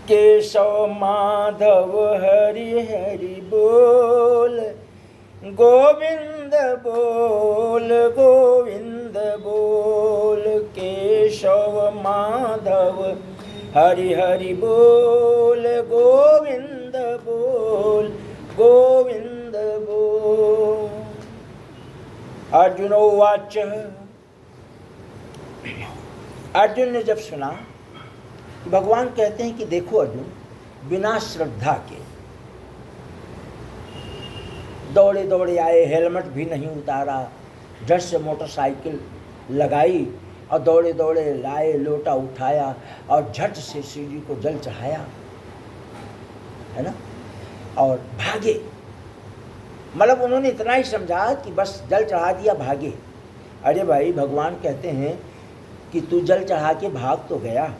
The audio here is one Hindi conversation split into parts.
केशव माधव हरि हरि बोल, गोविंद बोल गोविंद बोल। केशव माधव हरि हरि बोल, गोविंद बोल गोविंद बोल। अर्जुन उवाच, अर्जुन ने जब सुना, भगवान कहते हैं कि देखो अर्जुन, बिना श्रद्धा के दौड़े दौड़े आए, हेलमेट भी नहीं उतारा, झट से मोटरसाइकिल लगाई और दौड़े दौड़े लाए, लोटा उठाया और झट से शिव जी को जल चढ़ाया, है ना, और भागे। मतलब उन्होंने इतना ही समझा कि बस जल चढ़ा दिया, भागे। अरे भाई, भगवान कहते हैं कि तू जल चढ़ा के भाग तो गया,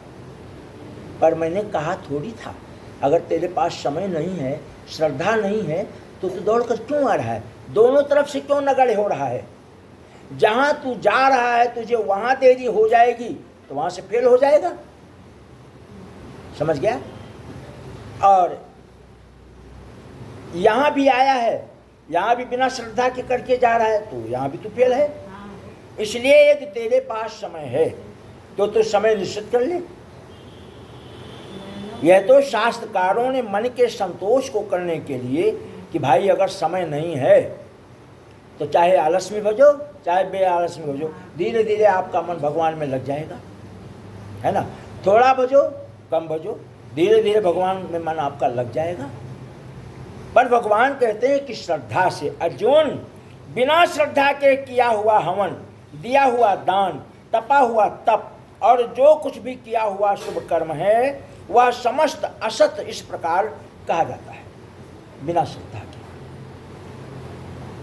पर मैंने कहा थोड़ी था, अगर तेरे पास समय नहीं है, श्रद्धा नहीं है, तो तू दौड़ कर क्यों आ रहा है? दोनों तरफ से क्यों नगड़ हो रहा है? जहां तू जा रहा है तुझे वहां देरी हो जाएगी तो वहां से फेल हो जाएगा, समझ गया? और यहां भी आया है, यहां भी बिना श्रद्धा के करके जा रहा है, तो यहां भी तू फेल है। इसलिए यदि तेरे पास समय है तो तू समय निश्चित कर ले। यह तो शास्त्रकारों ने मन के संतोष को करने के लिए कि भाई अगर समय नहीं है तो चाहे आलस में भजो, चाहे बेआलस में भजो, धीरे धीरे आपका मन भगवान में लग जाएगा, है ना। थोड़ा भजो, कम भजो, धीरे धीरे भगवान में मन आपका लग जाएगा। पर भगवान कहते हैं कि श्रद्धा से। अर्जुन, बिना श्रद्धा के किया हुआ हवन, दिया हुआ दान, तपा हुआ तप और जो कुछ भी किया हुआ शुभ कर्म है वह समस्त असत इस प्रकार कहा जाता है, बिना श्रद्धा के।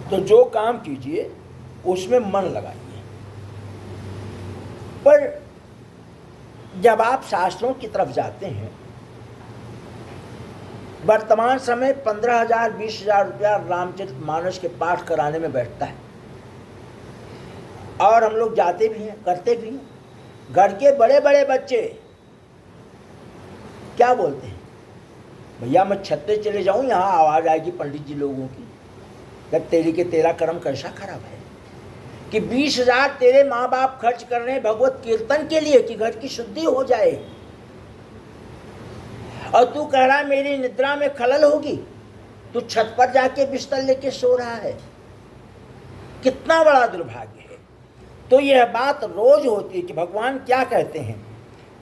तो जो काम कीजिए उसमें मन लगाइए। पर जब आप शास्त्रों की तरफ जाते हैं, वर्तमान समय 15,000 20,000 रुपया रामचरितमानस के पाठ कराने में बैठता है, और हम लोग जाते भी हैं, करते भी हैं। घर के बड़े बड़े बच्चे क्या बोलते हैं, भैया मैं छत पे चले जाऊं, यहाँ आवाज आएगी पंडित जी लोगों की, जब तेरी के तेरा कर्म कैसा खराब है कि 20,000 तेरे माँ बाप खर्च कर रहे हैं भगवत कीर्तन के लिए कि घर की शुद्धि हो जाए, और तू कह रहा है मेरी निद्रा में खलल होगी, तू छत पर जाके बिस्तर लेके सो रहा है। कितना बड़ा दुर्भाग्य है। तो यह बात रोज होती है कि भगवान क्या कहते हैं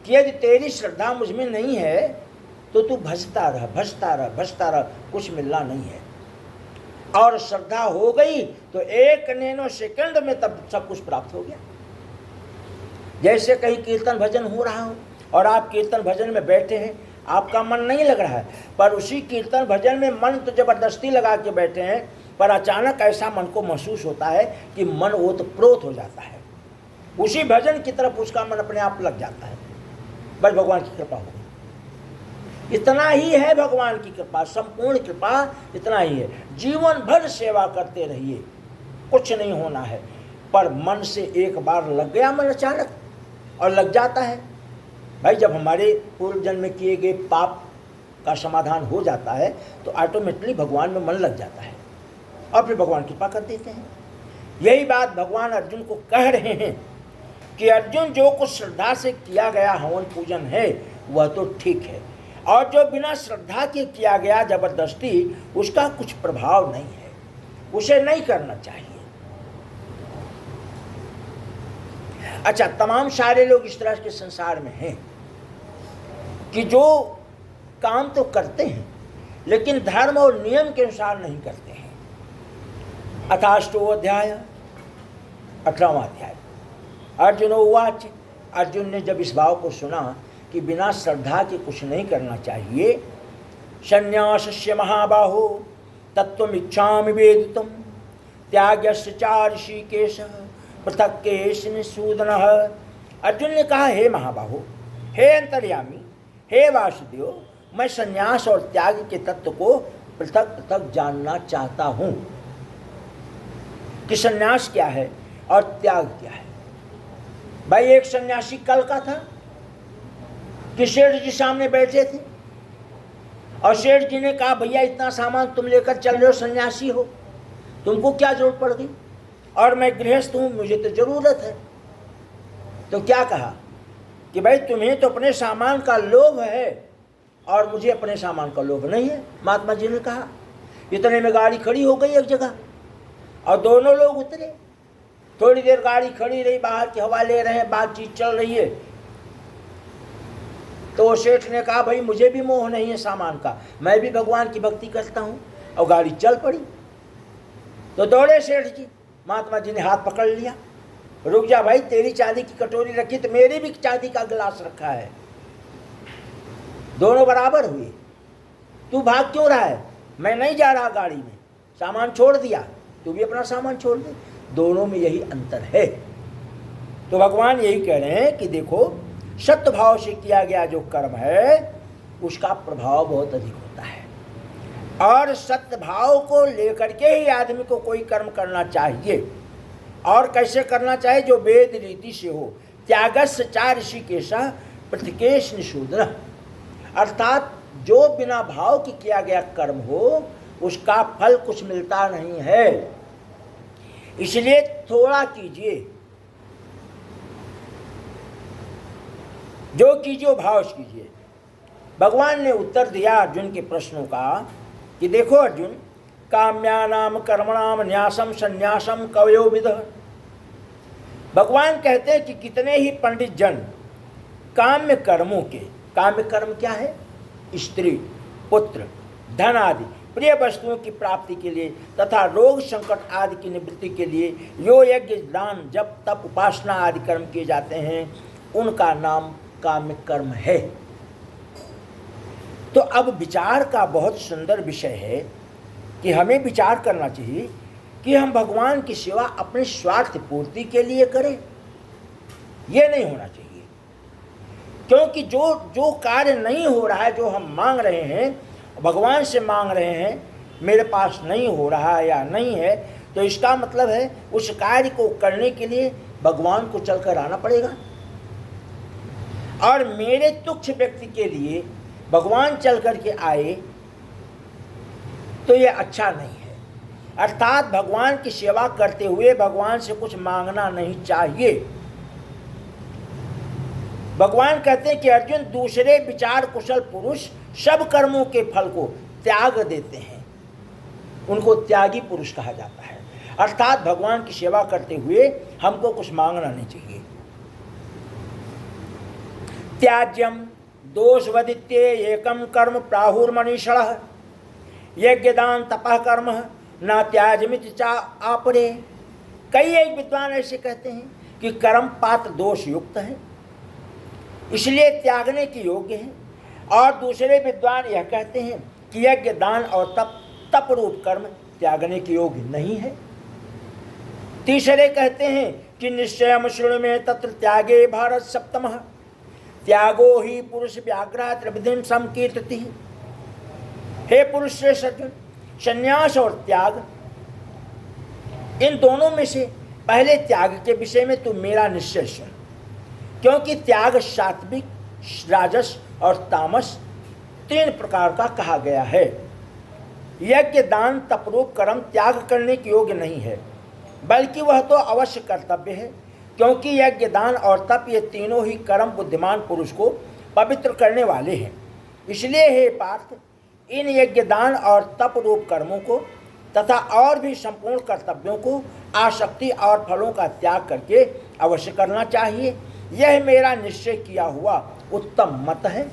कि यदि तेरी श्रद्धा मुझ में नहीं है तो तू भजता रह, भजता रह, भजता रह, कुछ मिलना नहीं है। और श्रद्धा हो गई तो 1 नैनो सेकंड में तब सब कुछ प्राप्त हो गया। जैसे कहीं कीर्तन भजन हो रहा हो और आप कीर्तन भजन में बैठे हैं, आपका मन नहीं लग रहा है, पर उसी कीर्तन भजन में मन तो जबरदस्ती लगा के बैठे हैं, पर अचानक ऐसा मन को महसूस होता है कि मन ओतप्रोत हो जाता है, उसी भजन की तरफ उसका मन अपने आप लग जाता है। बस भगवान की कृपा हो, इतना ही है भगवान की कृपा, संपूर्ण कृपा इतना ही है। जीवन भर सेवा करते रहिए, कुछ नहीं होना है, पर मन से एक बार लग गया मन अचानक, और लग जाता है भाई। जब हमारे पूर्व जन्म में किए गए पाप का समाधान हो जाता है तो ऑटोमेटिकली भगवान में मन लग जाता है, और फिर भगवान कृपा कर देते हैं। यही बात भगवान अर्जुन को कह रहे हैं कि अर्जुन, जो कुछ श्रद्धा से किया गया हवन पूजन है वह तो ठीक है, और जो बिना श्रद्धा के किया गया जबरदस्ती, उसका कुछ प्रभाव नहीं है, उसे नहीं करना चाहिए। अच्छा, तमाम सारे लोग इस तरह के संसार में हैं कि जो काम तो करते हैं लेकिन धर्म और नियम के अनुसार नहीं करते हैं। अथाष्टो अध्याय 18वां अध्याय। अर्जुन उवाच, अर्जुन ने जब इस भाव को सुना कि बिना श्रद्धा के कुछ नहीं करना चाहिए, संन्यासस्य महाबाहो तत्त्वमिच्छामि वेदितुम त्यागस्य च ऋषिकेशः पृथक केशनिसूदन। अर्जुन ने कहा, हे महाबाहो, हे अंतर्यामी, हे वासुदेव, मैं संन्यास और त्याग के तत्व को पृथक पृथक जानना चाहता हूं कि संन्यास क्या है और त्याग क्या है। भाई, एक सन्यासी कल का था कि शेठ जी सामने बैठे थे, और सेठ जी ने कहा भैया इतना सामान तुम लेकर चल रहे हो, सन्यासी हो, तुमको क्या जरूरत पड़ गई, और मैं गृहस्थ हूं, मुझे तो जरूरत है। तो क्या कहा कि भाई तुम्हें तो अपने सामान का लोभ है और मुझे अपने सामान का लोभ नहीं है। महात्मा जी ने कहा। इतने में गाड़ी खड़ी हो गई एक जगह और दोनों लोग उतरे। थोड़ी देर गाड़ी खड़ी रही, बाहर की हवा ले रहे हैं, बातचीत चल रही है। तो सेठ ने कहा भाई मुझे भी मोह नहीं है सामान का, मैं भी भगवान की भक्ति करता हूं। और गाड़ी चल पड़ी। तो दौड़े सेठ जी, महात्मा जी ने हाथ पकड़ लिया, रुक जा भाई, तेरी चांदी की कटोरी रखी तो मेरी भी चांदी का गिलास रखा है, दोनों बराबर हुए। तू भाग क्यों रहा है? मैं नहीं जा रहा गाड़ी में, सामान छोड़ दिया, तू भी अपना सामान छोड़ दे। दोनों में यही अंतर है। तो भगवान यही कह रहे हैं कि देखो, सत्य भाव से किया गया जो कर्म है उसका प्रभाव बहुत अधिक होता है। और सत्य भाव को लेकर के ही आदमी को कोई कर्म करना चाहिए। और कैसे करना चाहिए? जो वेद रीति से हो। त्यागस्य चार ऋषिकेशः प्रतिकेश निषूदन, अर्थात जो बिना भाव की किया गया कर्म हो उसका फल कुछ मिलता नहीं है, इसलिए थोड़ा कीजिए, जो कीजिए वो भाव से कीजिए। भगवान ने उत्तर दिया अर्जुन के प्रश्नों का कि देखो अर्जुन, काम्यानाम कर्मणाम न्यासम संन्यासम कवयो विदः। भगवान कहते हैं कि कितने ही पंडित जन काम्य कर्मों के, काम्य कर्म क्या है? स्त्री, पुत्र, धन आदि प्रिय वस्तुओं की प्राप्ति के लिए तथा रोग संकट आदि की निवृत्ति के लिए यो यज्ञ दान जप तप उपासना आदि कर्म किए जाते हैं, उनका नाम काम्य कर्म है। तो अब विचार का बहुत सुंदर विषय है कि हमें विचार करना चाहिए कि हम भगवान की सेवा अपने स्वार्थ पूर्ति के लिए करें, यह नहीं होना चाहिए। क्योंकि जो कार्य नहीं हो रहा है, जो हम मांग रहे हैं, भगवान से मांग रहे हैं, मेरे पास नहीं हो रहा है या नहीं है, तो इसका मतलब है उस कार्य को करने के लिए भगवान को चलकर आना पड़ेगा। और मेरे तुच्छ व्यक्ति के लिए भगवान चल करके आए तो ये अच्छा नहीं है। अर्थात भगवान की सेवा करते हुए भगवान से कुछ मांगना नहीं चाहिए। भगवान कहते हैं कि अर्जुन, दूसरे विचार कुशल पुरुष सब कर्मों के फल को त्याग देते हैं, उनको त्यागी पुरुष कहा जाता है। अर्थात भगवान की सेवा करते हुए हमको कुछ मांगना नहीं चाहिए। त्याज्यम दोषवदित्ये एकम कर्म प्राहुर्मनीषणः यज्ञदान तपः कर्म न त्याजमिति चा आपरे। कई एक विद्वान ऐसे कहते हैं कि कर्म पात्र दोष युक्त है, इसलिए त्यागने के योग्य है। और दूसरे विद्वान यह कहते हैं कि यज्ञ दान और तप रूप कर्म त्यागने के योग्य नहीं है। तीसरे कहते हैं कि निश्चयम शृणु में तत्र त्यागे भारत सप्तमः त्यागो ही पुरुष व्याघ्रात विधिम संकीर्तति। हे पुरुष श्रेष्ठ अर्जुन, संन्यास और त्याग, इन दोनों में से पहले त्याग के विषय में तू मेरा निश्चय सुन, क्योंकि त्याग सात्विक, राजस और तामस 3 प्रकार का कहा गया है। यज्ञ दान तपरूप कर्म त्याग करने के योग्य नहीं है, बल्कि वह तो अवश्य कर्तव्य है, क्योंकि यज्ञ दान और तप ये तीनों ही कर्म बुद्धिमान पुरुष को पवित्र करने वाले हैं। इसलिए हे पार्थ, इन यज्ञ दान और तप रूप कर्मों को तथा और भी संपूर्ण कर्तव्यों को आसक्ति और फलों का त्याग करके अवश्य करना चाहिए। यह मेरा निश्चय किया हुआ उत्तम मत है।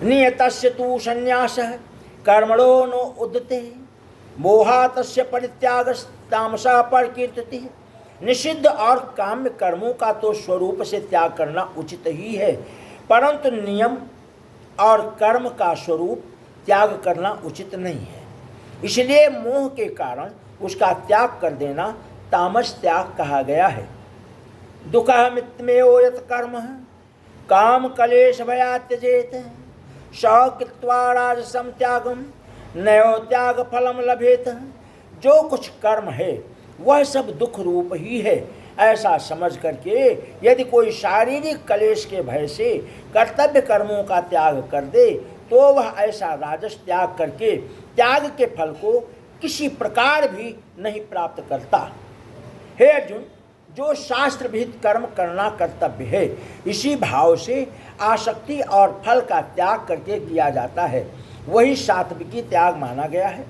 नियतस्य तु संन्यासः कर्मणो नो उद्यते मोहातस्य परित्यागस्तामसा परकीर्तिः। निषिद्ध और काम्य कर्मों का तो स्वरूप से त्याग करना उचित ही है, परंतु नियम और कर्म का स्वरूप त्याग करना उचित नहीं है। इसलिए मोह के कारण उसका त्याग कर देना तामस त्याग कहा गया है। दुःखः मित्यमेव यत् कर्म काम कलेश भयात् त्यजेत स कृत्वा राजसं त्यागम नयो त्याग फलम लभेत। जो कुछ कर्म है वह सब दुख रूप ही है, ऐसा समझ करके यदि कोई शारीरिक क्लेश के भय से कर्तव्य कर्मों का त्याग कर दे तो वह ऐसा राजस त्याग करके त्याग के फल को किसी प्रकार भी नहीं प्राप्त करता। हे अर्जुन, जो शास्त्र विहित कर्म करना कर्तव्य है, इसी भाव से आसक्ति और फल का त्याग करके किया जाता है, वही सात्विकी त्याग माना गया है।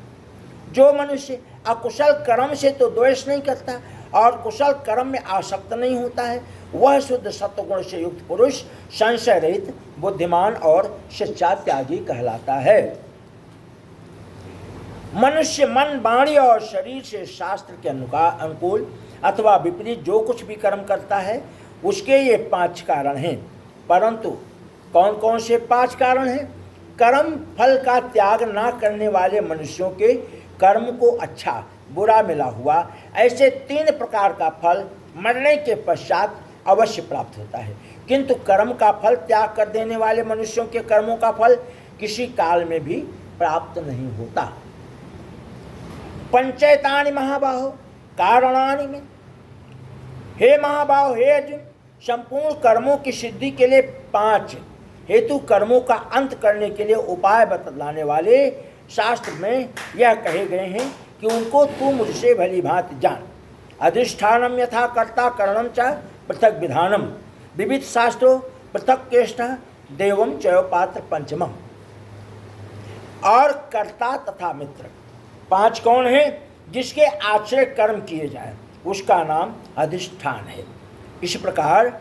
जो मनुष्य अकुशल कर्म से तो द्वेष नहीं करता और कुशल कर्म में आसक्त नहीं होता है, वह शुद्ध सत्वगुण से युक्त पुरुष संशय रहित, बुद्धिमान और सच्चा त्यागी कहलाता है। मनुष्य मन, वाणी और शरीर से शास्त्र के अनुकूल अथवा विपरीत जो कुछ भी कर्म करता है, उसके ये 5 कारण हैं। परंतु कौन कौन से 5 कारण हैं? कर्म फल का त्याग ना करने वाले मनुष्यों के कर्म को अच्छा बुरा मिला हुआ ऐसे 3 प्रकार का फल मरने के पश्चात अवश्य प्राप्त होता है, किंतु कर्म का फल त्याग कर देने वाले मनुष्यों के कर्मों का फल किसी काल में भी प्राप्त नहीं होता। पंचैतानि महाबाहो कारणानि में, हे महाबाहो, हे अर्जुन, संपूर्ण कर्मों की सिद्धि के लिए 5 हेतु कर्मों का अंत करने के लिए उपाय बतलाने वाले शास्त्र में यह कहे गए हैं कि उनको तू मुझसे भली भांति जान। अधिष्ठानम यथा कर्ता करणम च पृथक विधानम, विविध शास्त्रों पृथक केष्ट देवम चयो पात्र पंचमम। और कर्ता तथा मित्र 5 कौन है? जिसके आश्रय कर्म किए जाए उसका नाम अधिष्ठान है। इस प्रकार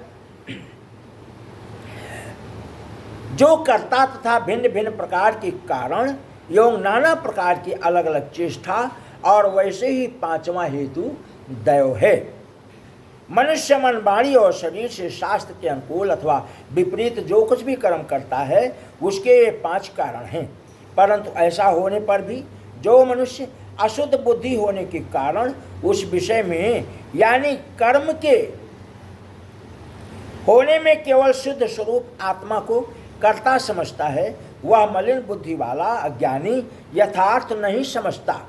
जो कर्ता तथा भिन्न भिन्न प्रकार के कारण एवं नाना प्रकार की अलग अलग चेष्टा और वैसे ही 5वां हेतु दैव है। मनुष्य मन, वाणी और शरीर से शास्त्र के अनुकूल अथवा विपरीत जो कुछ भी कर्म करता है उसके ये 5 कारण हैं। परंतु ऐसा होने पर भी जो मनुष्य अशुद्ध बुद्धि होने के कारण उस विषय में यानी कर्म के होने में केवल शुद्ध स्वरूप आत्मा को कर्ता समझता है, वह मलिन बुद्धि वाला अज्ञानी यथार्थ नहीं समझता।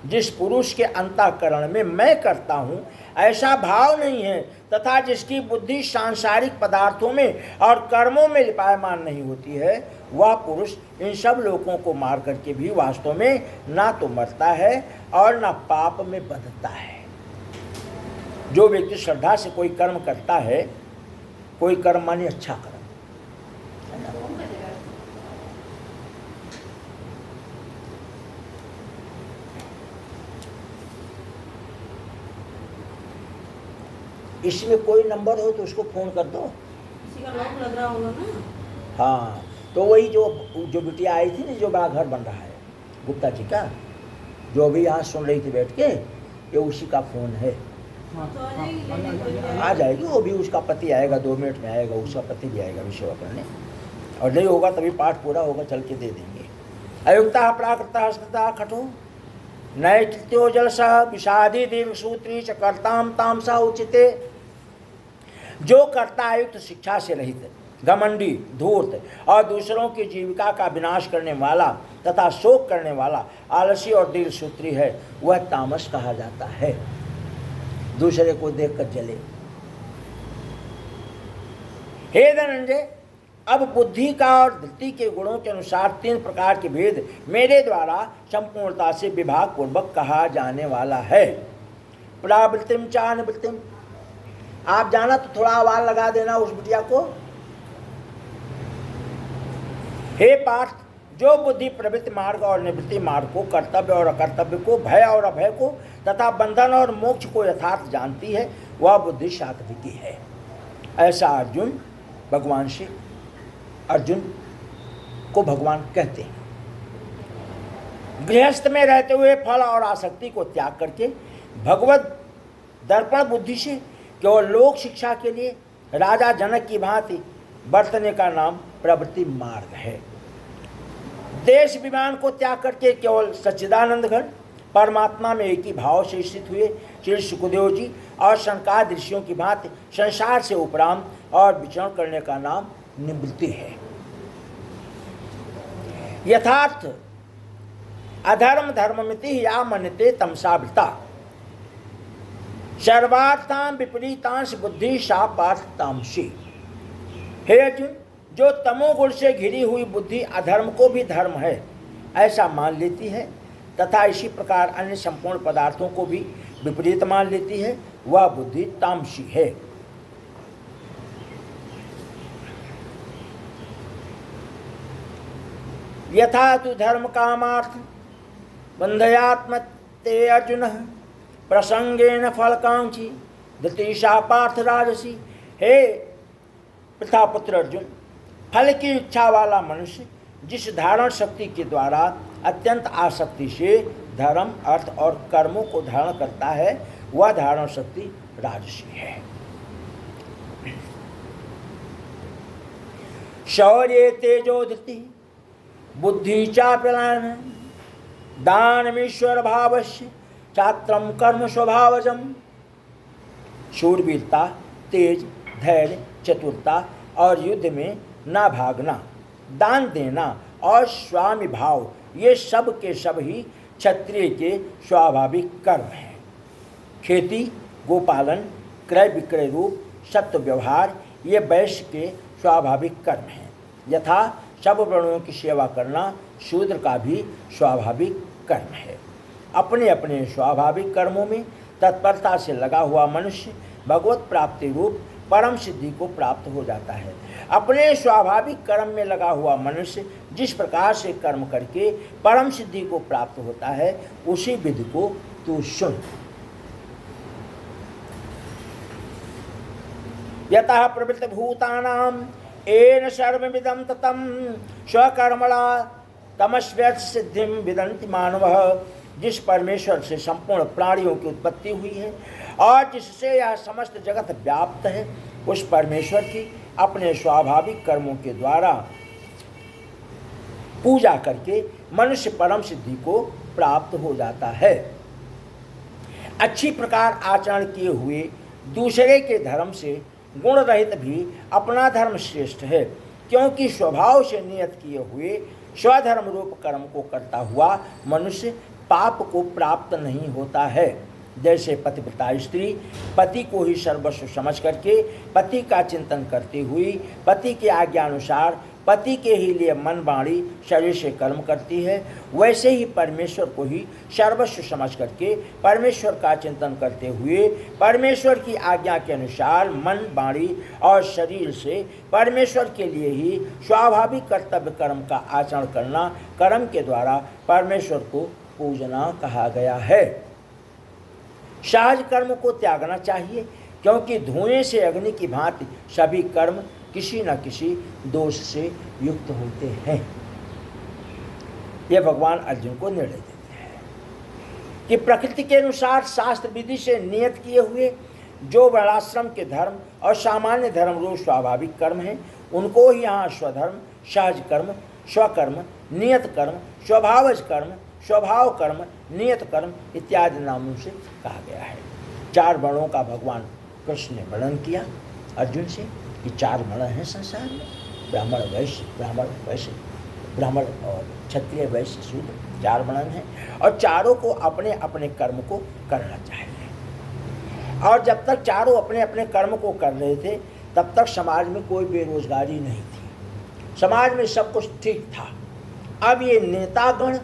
जिस पुरुष के अंतःकरण में मैं करता हूँ ऐसा भाव नहीं है तथा जिसकी बुद्धि सांसारिक पदार्थों में और कर्मों में लिपायमान नहीं होती है, वह पुरुष इन सब लोगों को मार करके भी वास्तव में ना तो मरता है और ना पाप में बंधता है। जो व्यक्ति श्रद्धा से कोई कर्म करता है, कोई कर्म माने अच्छा कर्म, इसमें कोई नंबर हो तो उसको फोन कर दो। किसी का लॉक लग रहा होगा ना। हाँ, तो वही जो बिटिया आई थी ना, जो बड़ा घर बन रहा है गुप्ता जी का, जो अभी यहाँ सुन रही थी बैठ के, ये उसी का फोन है। आ जाएगी वो भी, उसका पति आएगा 2 मिनट में आएगा, उसका पति भी आएगा विषय करने, और नहीं होगा तभी पाठ पूरा होगा, चल के दे देंगे। अयुक्ता प्राकृता स्मृता खटो नैत्यो जलसः विषादी दीर्घ सूत्री च कर्ताम तामसा उचिते। जो कर्ता आयुक्त, शिक्षा से रहित, घमंडी, धूर्त और दूसरों की जीविका का विनाश करने वाला तथा शोक करने वाला, आलसी और दीर्घ सूत्री है, वह तामस कहा जाता है। दूसरे को देखकर जले। हे धनंजय, अब बुद्धि का और धृति के गुणों के अनुसार 3 प्रकार के भेद मेरे द्वारा संपूर्णता से विभाग पूर्वक कहा जाने वाला है। प्रावृत्तिम च अनिवृत्तिम। आप जाना तो थोड़ा आवाज लगा देना उस बिटिया को। हे पार्थ, जो बुद्धि प्रवृत्ति मार्ग और निवृत्ति मार्ग को, कर्तव्य और अकर्तव्य को, भय और अभय को तथा बंधन और मोक्ष को यथार्थ जानती है, वह बुद्धि सात्विकी है। ऐसा अर्जुन भगवान से अर्जुन को भगवान कहते हैं। गृहस्थ में रहते हुए फल और आसक्ति को त्याग करके भगवत दर्पण बुद्धि से केवल लोक शिक्षा के लिए राजा जनक की भांति बरतने का नाम प्रवृत्ति मार्ग है। देश विमान को त्याग करके केवल सच्चिदानंद घन परमात्मा में एक ही भाव से स्थित हुए श्री सुखदेव जी और शंकाद ऋषियों की भांति संसार से उपराम और विचरण करने का नाम निवृत्ति है। यथार्थ अधर्म धर्ममिति या मन्यते तमसावृता। सर्वार्थां विपरीतांश बुद्धि सा पार्थ तामसी। हे अर्जुन, जो तमोगुण से घिरी हुई बुद्धि अधर्म को भी धर्म है ऐसा मान लेती है तथा इसी प्रकार अन्य संपूर्ण पदार्थों को भी विपरीत मान लेती है, वह बुद्धि तामसी है। यथा तु धर्म कामार्थ बंधयात्मते अर्जुन प्रसंगेन फलकांक्षी धृतिशा पार्थ राजसी। हे प्रथापुत्र अर्जुन, फल की इच्छा वाला मनुष्य जिस धारण शक्ति के द्वारा अत्यंत आसक्ति से धर्म अर्थ और कर्मों को धारण करता है, वह धारण शक्ति राजसी है। शौर्य तेजो धृति बुद्धि चापलायन दानमीश्वर भावस्य चात्रम कर्म स्वभावजम। शूरवीरता, तेज, धैर्य, चतुरता और युद्ध में ना भागना, दान देना और स्वामी भाव, ये सब के सब ही क्षत्रिय के स्वाभाविक कर्म हैं। खेती, गोपालन, क्रय विक्रय रूप सत्य व्यवहार, ये वैश्य के स्वाभाविक कर्म हैं। यथा सब वर्णों की सेवा करना शूद्र का भी स्वाभाविक कर्म है। अपने अपने स्वाभाविक कर्मों में तत्परता से लगा हुआ मनुष्य भगवत प्राप्ति रूप परम सिद्धि को प्राप्त हो जाता है। अपने स्वाभाविक कर्म में लगा हुआ मनुष्य जिस प्रकार से कर्म करके परम सिद्धि को प्राप्त होता है, उसी विधि को तू सुन। यतः प्रवृत्त भूतानाम येन सर्वमिदं ततं स्वकर्मणा तमस्वैत सिद्धिं विदन्ति मानवः। जिस परमेश्वर से संपूर्ण प्राणियों की उत्पत्ति हुई है और जिससे यह समस्त जगत व्याप्त है, उस परमेश्वर की अपने स्वाभाविक कर्मों के द्वारा पूजा करके मनुष्य परम सिद्धि को प्राप्त हो जाता है। अच्छी प्रकार आचरण किए हुए दूसरे के धर्म से गुण रहित भी अपना धर्म श्रेष्ठ है, क्योंकि स्वभाव से नियत किए हुए स्वधर्म रूप कर्म को करता हुआ मनुष्य पाप को प्राप्त नहीं होता है। जैसे पतिव्रता स्त्री पति को ही सर्वस्व समझ करके पति का चिंतन करती हुई पति के आज्ञा अनुसार पति के ही लिए मन वाणी शरीर से कर्म करती है, वैसे ही परमेश्वर को ही सर्वस्व समझ करके परमेश्वर का चिंतन करते हुए परमेश्वर की आज्ञा के अनुसार मन वाणी और शरीर से परमेश्वर के लिए ही स्वाभाविक कर्तव्य कर्म का आचरण करना कर्म के द्वारा परमेश्वर को पूजना कहा गया है। सहज कर्म को त्यागना चाहिए, क्योंकि धुएं से अग्नि की भांति सभी कर्म किसी न किसी दोष से युक्त होते हैं। यह भगवान अर्जुन को निर्णय देते हैं कि प्रकृति के अनुसार शास्त्र विधि से नियत किए हुए जो वर्णाश्रम के धर्म और सामान्य धर्म रूप स्वाभाविक कर्म हैं, उनको ही यहाँ स्वधर्म, सहज कर्म, स्वकर्म, नियत कर्म, स्वभावज कर्म, स्वभाव कर्म, नियत कर्म इत्यादि नामों से कहा गया है। चार वर्णों का भगवान कृष्ण ने वर्णन किया अर्जुन से कि चार वर्ण हैं संसार में, ब्राह्मण वैश्य, ब्राह्मण और क्षत्रिय वैश्य शूद्र, चार वर्ण हैं और चारों को अपने अपने कर्म को करना चाहिए। और जब तक चारों अपने अपने कर्म को कर रहे थे तब तक समाज में कोई बेरोजगारी नहीं थी, समाज में सब कुछ ठीक था। अब ये नेतागण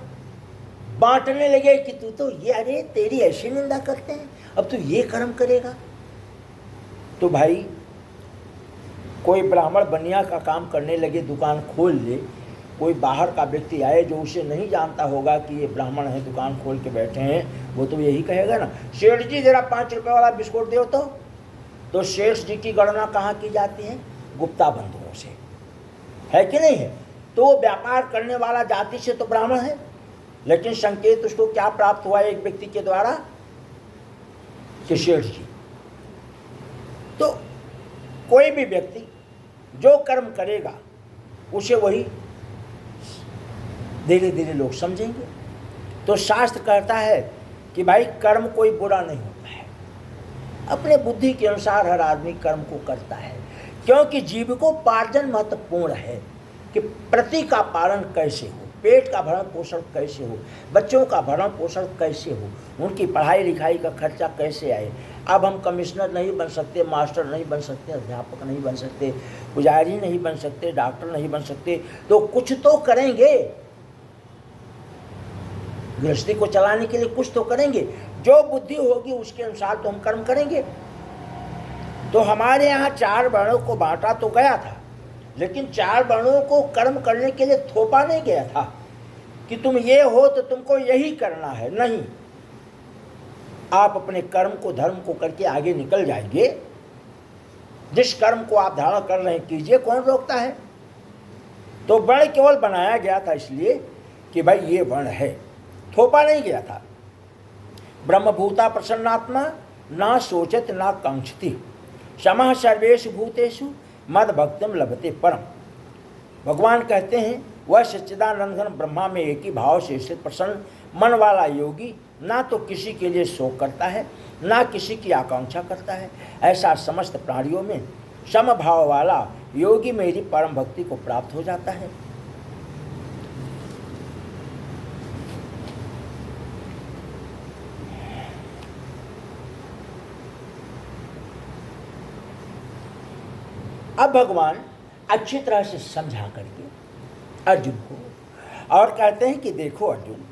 बांटने लगे कि तू तो ये, अरे तेरी ऐसी निंदा करते हैं, अब तू ये कर्म करेगा। तो भाई कोई ब्राह्मण बनिया का काम करने लगे, दुकान खोल ले, कोई बाहर का व्यक्ति आए जो उसे नहीं जानता होगा कि ये ब्राह्मण है, दुकान खोल के बैठे हैं, वो तो यही कहेगा ना, सेठ जी जरा 5 रुपये वाला बिस्कुट दो। तो सेठ जी की गणना कहाँ की जाती है? गुप्ता बंधुओं से, है कि नहीं है? तो व्यापार करने वाला जाति से तो ब्राह्मण है, लेकिन संकेत उसको क्या प्राप्त हुआ एक व्यक्ति के द्वारा कि सेठ जी। तो कोई भी व्यक्ति जो कर्म करेगा उसे वही धीरे धीरे लोग समझेंगे। तो शास्त्र कहता है कि भाई कर्म कोई बुरा नहीं होता है, अपने बुद्धि के अनुसार हर आदमी कर्म को करता है, क्योंकि जीविकोपार्जन महत्वपूर्ण है कि प्रति का पालन कैसे हो, पेट का भरण पोषण कैसे हो, बच्चों का भरण पोषण कैसे हो, उनकी पढ़ाई लिखाई का खर्चा कैसे आए, अब हम कमिश्नर नहीं बन सकते, मास्टर नहीं बन सकते, अध्यापक नहीं बन सकते, पुजारी नहीं बन सकते, डॉक्टर नहीं बन सकते, तो कुछ तो करेंगे। गृहस्थी को चलाने के लिए कुछ तो करेंगे। जो बुद्धि होगी उसके अनुसार तो हम कर्म करेंगे। तो हमारे यहाँ 4 वर्णों को बांटा तो गया था, लेकिन 4 वर्णों को कर्म करने के लिए थोपा नहीं गया था कि तुम ये हो तो तुमको यही करना है। नहीं, आप अपने कर्म को, धर्म को करके आगे निकल जाएंगे। जिस कर्म को आप धारण कर रहे हैं कीजिए, कौन रोकता है। तो वर्ण केवल बनाया गया था इसलिए कि भाई ये वर्ण है, थोपा नहीं गया था। ब्रह्मभूता प्रसन्नात्मा ना सोचत ना कांक्षति, समः सर्वेषु भूतेषु मद भक्तिम लभते परम। भगवान कहते हैं वह सच्चिदानंद घन ब्रह्मा में एक ही भाव से स्थित प्रसन्न मन वाला योगी ना तो किसी के लिए शोक करता है, ना किसी की आकांक्षा करता है। ऐसा समस्त प्राणियों में समभाव वाला योगी मेरी परम भक्ति को प्राप्त हो जाता है। अब भगवान अच्छी तरह से समझा करके अर्जुन को और कहते हैं कि देखो अर्जुन,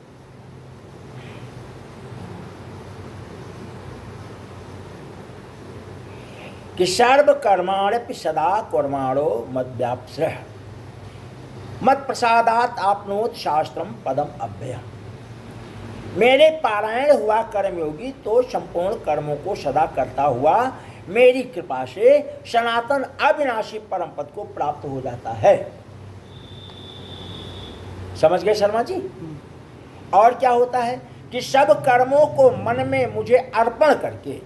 कि सर्व कर्माण्यपि सदा कर्माणो मद्व्याप्स्रः मत प्रसादात आपनोत शास्त्रम पदम अव्ययम्। मेरे पारायण हुआ कर्मयोगी तो संपूर्ण कर्मों को सदा करता हुआ मेरी कृपा से सनातन अविनाशी परम पद को प्राप्त हो जाता है। समझ गए शर्मा जी? और क्या होता है कि सब कर्मों को मन में मुझे अर्पण करके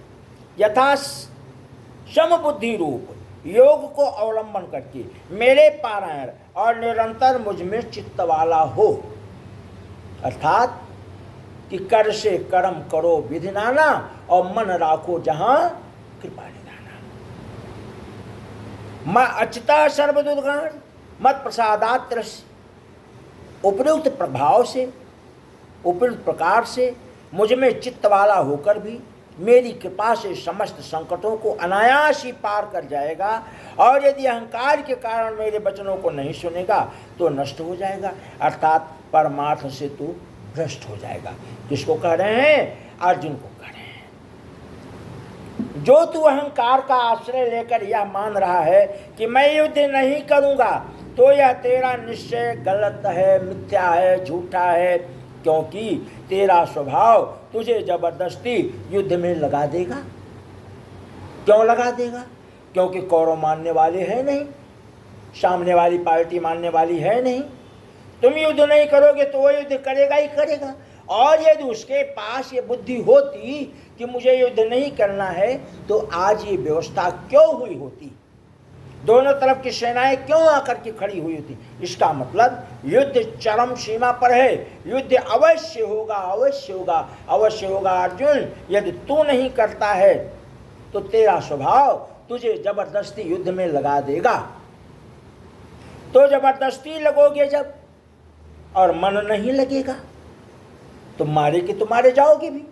यथा समबुद्धि रूप योग को अवलंबन करके मेरे पारायण और निरंतर मुझ में चित्त वाला हो, अर्थात कि कर से कर्म करो विधि नाना और मन राखो जहां कृपा निधाना। मैं अच्युता सर्वदुर्गान मत प्रसादात उपयुक्त प्रभाव से, उपयुक्त प्रकार से मुझ में चित्त वाला होकर भी मेरी कृपा से समस्त संकटों को अनायास ही पार कर जाएगा। और यदि अहंकार के कारण मेरे वचनों को नहीं सुनेगा तो नष्ट हो जाएगा, अर्थात परमार्थ से तू भ्रष्ट हो जाएगा। किसको कह रहे हैं? अर्जुन को कह रहे हैं। जो तू अहंकार का आश्रय लेकर यह मान रहा है कि मैं युद्ध नहीं करूंगा, तो यह तेरा निश्चय गलत है, मिथ्या है, झूठा है, क्योंकि तेरा स्वभाव तुझे जबरदस्ती युद्ध में लगा देगा। क्यों लगा देगा? क्योंकि कौरव मानने वाले हैं नहीं, सामने वाली पार्टी मानने वाली है नहीं। तुम युद्ध नहीं करोगे तो वो युद्ध करेगा ही करेगा। और यदि उसके पास ये बुद्धि होती कि मुझे युद्ध नहीं करना है, तो आज ये व्यवस्था क्यों हुई होती, दोनों तरफ की सेनाएं क्यों आकर के खड़ी हुई होती। इसका मतलब युद्ध चरम सीमा पर है। युद्ध अवश्य होगा, अवश्य होगा, अवश्य होगा। अर्जुन, यदि तू नहीं करता है तो तेरा स्वभाव तुझे जबरदस्ती युद्ध में लगा देगा। तो जबरदस्ती लगोगे जब और मन नहीं लगेगा तो मारे कि तुम्हारे जाओगे भी,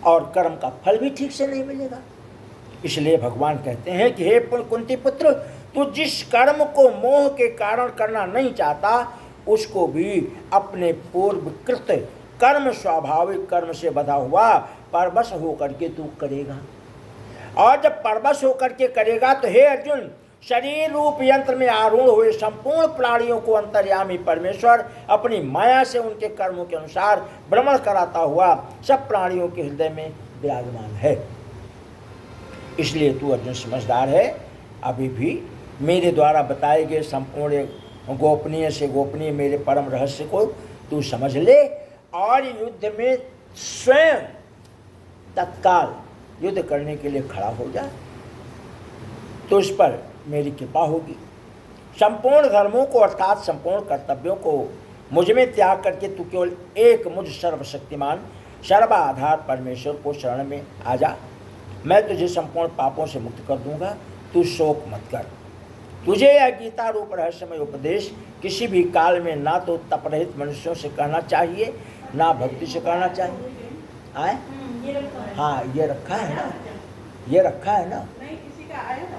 और कर्म का फल भी ठीक से नहीं मिलेगा। इसलिए भगवान कहते हैं कि हे कुंती पुत्र, तू जिस कर्म को मोह के कारण करना नहीं चाहता, उसको भी अपने पूर्वकृत कर्म, स्वाभाविक कर्म से बधा हुआ परवश होकर के तू करेगा। और जब परवश होकर के करेगा तो हे अर्जुन, शरीर रूप यंत्र में आरूढ़ हुए संपूर्ण प्राणियों को अंतर्यामी परमेश्वर अपनी माया से उनके कर्मों के अनुसार भ्रमण कराता हुआ सब प्राणियों के हृदय में विराजमान है। इसलिए तू अर्जुन समझदार है। अभी भी मेरे द्वारा बताए गए संपूर्ण गोपनीय से गोपनीय मेरे परम रहस्य को तू समझ ले और युद्ध में स्वयं तत्काल युद्ध करने के लिए खड़ा हो जा, तो इस पर मेरी कृपा होगी। संपूर्ण धर्मों को अर्थात संपूर्ण कर्तव्यों को मुझ में त्याग करके तू केवल एक मुझ सर्वशक्तिमान सर्वाधार परमेश्वर को शरण में आ जा। मैं तुझे संपूर्ण पापों से मुक्त कर दूंगा, तू शोक मत कर। तुझे यह गीता रूप रहस्यमय उपदेश किसी भी काल में ना तो तपरहित मनुष्यों से करना चाहिए, ना भक्ति से करना चाहिए। आए ये रखा है। हाँ ये रखा है ना, ये रखा है ना। नहीं किसी का आया था।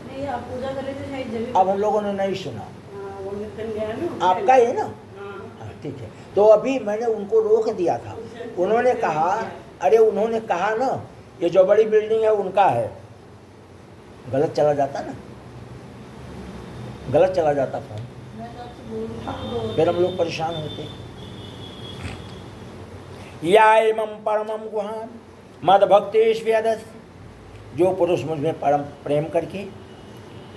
नहीं आप पूजा कर रहे थे शायद जब। अब हम लोगों ने नहीं सुना। हाँ वो निकल गया ना। आपका ही है ना? हाँ। हाँ ठीक है। तो अभी मैंने उनको रोक दिया था। उन्होंने कहा, अरे उन्होंने कहा ना ये जो बड़ी बिल्डिंग है उनका है। गलत चला जाता ना, गलत चला जाता फोन, मैं तो आपसे बोल रही थी फिर हम लोग परेशान होते। या इमं परमं गुहान मद भक्तेश व्यदस, जो पुरुष मुझ में परम प्रेम करके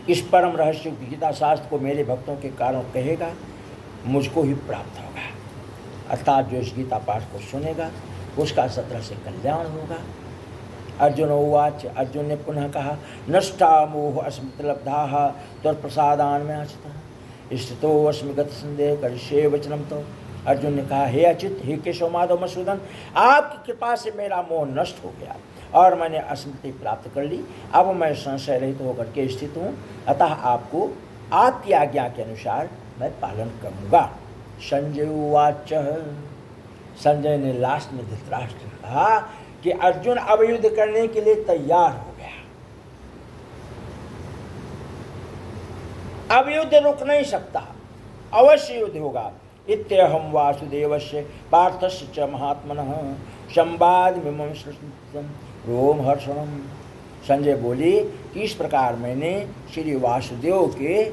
इस परम रहस्य गीता शास्त्र को मेरे भक्तों के कारण कहेगा, मुझको ही प्राप्त होगा। अर्थात जो इस गीता पाठ को सुनेगा उसका 17 से कल्याण होगा। अर्जुन उवाच, अर्जुन ने पुनः कहा, नष्टा मोह अस्मृतलब्धाः त्वत्प्रसादान् में आश्रितः स्थितो अस्मि गत संदेह करिष्ये वचनम। तो अर्जुन ने कहा, हे अच्युत, हे केशव माधव मधुसूदन, आपकी कृपा से मेरा मोह नष्ट हो गया और मैंने स्मृति प्राप्त कर ली। अब मैं संशय रहित होकर के स्थित हूँ, अतः आपको आपकी आज्ञा के अनुसार मैं पालन करूँगा। संजय उवाच, संजय ने लास्ट में धृतराष्ट्र ने कहा कि अर्जुन अब युद्ध करने के लिए तैयार हो गया, अब युद्ध रुक नहीं सकता, अवश्य युद्ध होगा। इत्यहं वासुदेवस्य पार्थस्य च महात्मनः संवादमिमं श्रुतं रोमहर्षणम्। संजय बोले कि इस प्रकार मैंने श्री वासुदेव के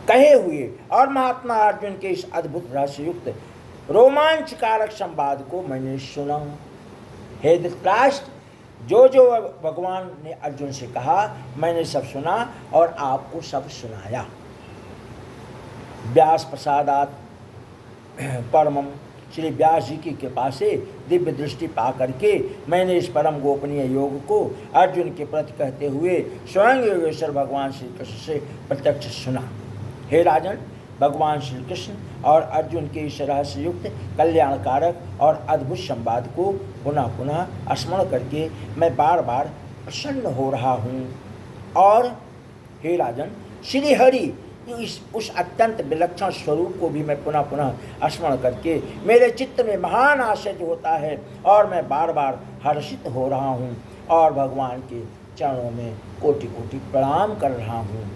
कहे हुए और महात्मा अर्जुन के इस अद्भुत रहस्ययुक्त रोमांचकारक संवाद को मैंने सुना। हे धृतराष्ट्र, जो जो भगवान ने अर्जुन से कहा मैंने सब सुना और आपको सब सुनाया। व्यास प्रसादात परमम, श्री व्यास जी की कृपा से दिव्य दृष्टि पा करके मैंने इस परम गोपनीय योग को अर्जुन के प्रति कहते हुए स्वयं योगेश्वर भगवान श्री कृष्ण से प्रत्यक्ष सुना। हे राजन, भगवान श्री कृष्ण और अर्जुन के इस रहस्ययुक्त कल्याणकारक और अद्भुत संवाद को पुनः पुनः स्मरण करके मैं बार बार प्रसन्न हो रहा हूँ। और हे राजन, श्री हरि उस अत्यंत विलक्षण स्वरूप को भी मैं पुनः पुनः स्मरण करके मेरे चित्त में महान आश्चर्य होता है और मैं बार बार हर्षित हो रहा हूँ और भगवान के चरणों में कोटि कोटि प्रणाम कर रहा हूँ।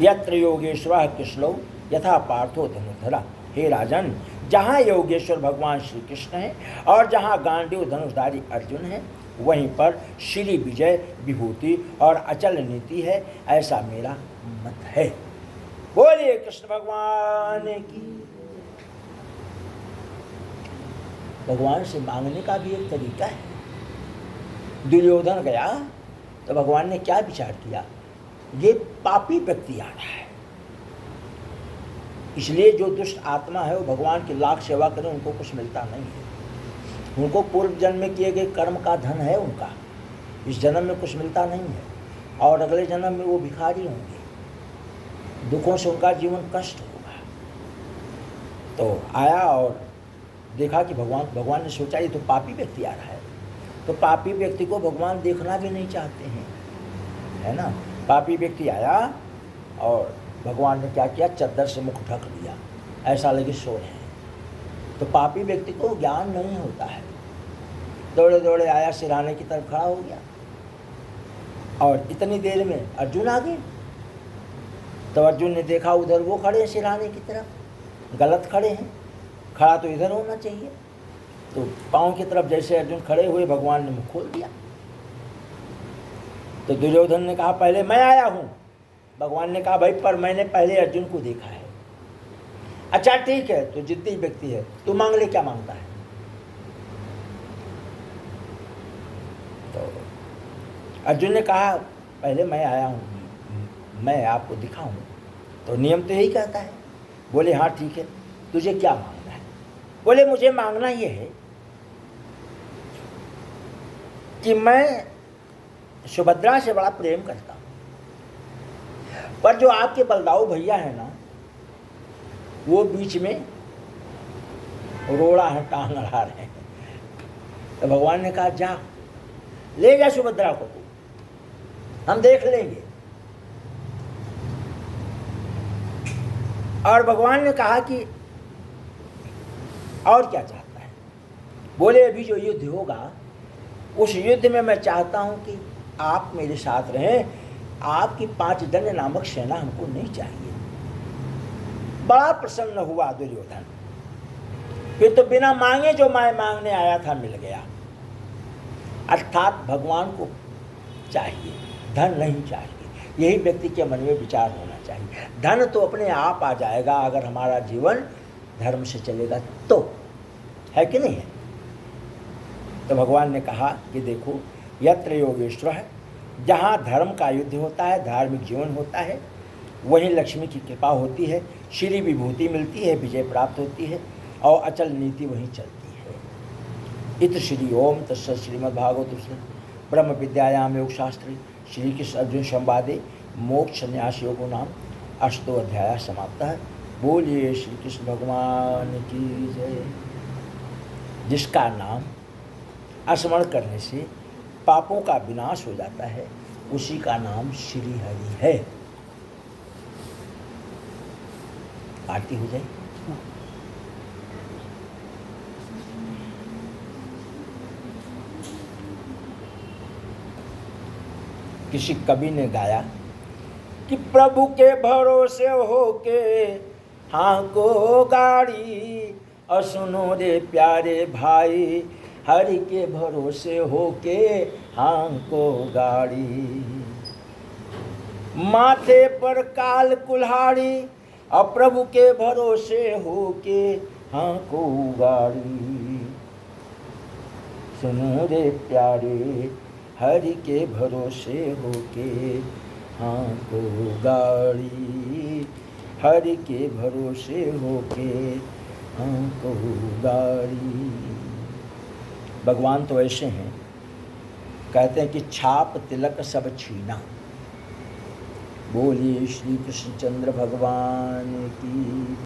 यत्र योगेश्वर कृष्णो यथा पार्थो धनुर्धरा। हे राजन, जहाँ योगेश्वर भगवान श्री कृष्ण हैं और जहाँ गांडीव धनुषधारी अर्जुन हैं, वहीं पर श्री विजय विभूति और अचल नीति है, ऐसा मेरा मत है। बोलिए कृष्ण भगवान की। भगवान से मांगने का भी एक तरीका है। दुर्योधन गया तो भगवान ने क्या विचार किया, ये पापी व्यक्ति आ रहा है, इसलिए जो दुष्ट आत्मा है वो भगवान की लाख सेवा करें उनको कुछ मिलता नहीं है। उनको पूर्व जन्म में किए गए कर्म का धन है उनका, इस जन्म में कुछ मिलता नहीं है और अगले जन्म में वो भिखारी होंगे, दुखों से उनका जीवन कष्ट होगा। तो आया और देखा कि भगवान ने सोचा ये तो पापी व्यक्ति आ रहा है, तो पापी व्यक्ति को भगवान देखना भी नहीं चाहते हैं, है ना। पापी व्यक्ति आया और भगवान ने क्या किया, चद्दर से मुख ढक लिया, ऐसा लगे सो रहे हैं। तो पापी व्यक्ति को ज्ञान नहीं होता है, दौड़े दौड़े आया, सिरहाने की तरफ खड़ा हो गया और इतनी देर में अर्जुन आ गए। तो अर्जुन ने देखा उधर वो खड़े हैं सिरहाने की तरफ, गलत खड़े हैं, खड़ा तो इधर होना चाहिए। तो पाँव की तरफ जैसे अर्जुन खड़े हुए, भगवान ने मुख खोल दिया। तो दुर्योधन ने कहा पहले मैं आया हूँ। भगवान ने कहा भाई पर मैंने पहले अर्जुन को देखा है। अच्छा ठीक है, तो जिद्दी व्यक्ति है, तू मांग ले, क्या मांगता है। तो अर्जुन ने कहा पहले मैं आया हूँ, मैं आपको दिखाऊं। तो नियम तो यही कहता है। बोले हाँ ठीक है, तुझे क्या मांगना है। बोले मुझे मांगना ये है कि मैं सुभद्रा से बड़ा प्रेम करता हूँ, पर जो आपके बलदाऊ भैया है ना, वो बीच में रोड़ा है, टांग अड़ा रहे हैं। तो भगवान ने कहा जा ले जा सुभद्रा को, हम देख लेंगे। और भगवान ने कहा कि और क्या चाहता है। बोले अभी जो युद्ध होगा उस युद्ध में मैं चाहता हूं कि आप मेरे साथ रहें, आपकी 5 दंड नामक सेना हमको नहीं चाहिए। बड़ा प्रसन्न हुआ दुर्योधन। फिर तो बिना मांगे जो मैं मांगने आया था मिल गया। अर्थात भगवान को चाहिए, धन नहीं चाहिए। यही व्यक्ति के मन में विचार होना चाहिए। धन तो अपने आप आ जाएगा अगर हमारा जीवन धर्म से चलेगा तो, है कि नहीं है? तो भगवान ने कहा कि देखो, यत्र योगेश्वर, जहाँ धर्म का युद्ध होता है, धार्मिक जीवन होता है, वहीं लक्ष्मी की कृपा होती है, श्री विभूति मिलती है, विजय प्राप्त होती है और अचल नीति वहीं चलती है। इत श्री ओम तत्सत् श्रीमद्भागवत ब्रह्म विद्यायाम योग शास्त्री श्री कृष्ण अर्जुन संवादे मोक्ष संन्यास योगो नाम 8वां अध्याय समाप्त है। बोलिए श्री कृष्ण भगवान की जय। जिसका नाम स्मरण करने से पापों का विनाश हो जाता है, उसी का नाम श्री हरि है। आरती हो जाए। किसी कवि ने गाया कि प्रभु के भरोसे होके हाँ को गाड़ी, और सुनो रे प्यारे भाई, हरि के भरोसे होके हाँ को गाड़ी। माथे पर काल कुल्हाड़ी, और प्रभु के भरोसे होके हाँ को गाड़ी। सुनो रे प्यारे, हरि के भरोसे होके हाँ को गाड़ी, हरि के भरोसे होके हाँ को गाड़ी। भगवान तो ऐसे हैं, कहते हैं कि छाप तिलक सब छीना। बोलिए श्री कृष्णचंद्र भगवान की।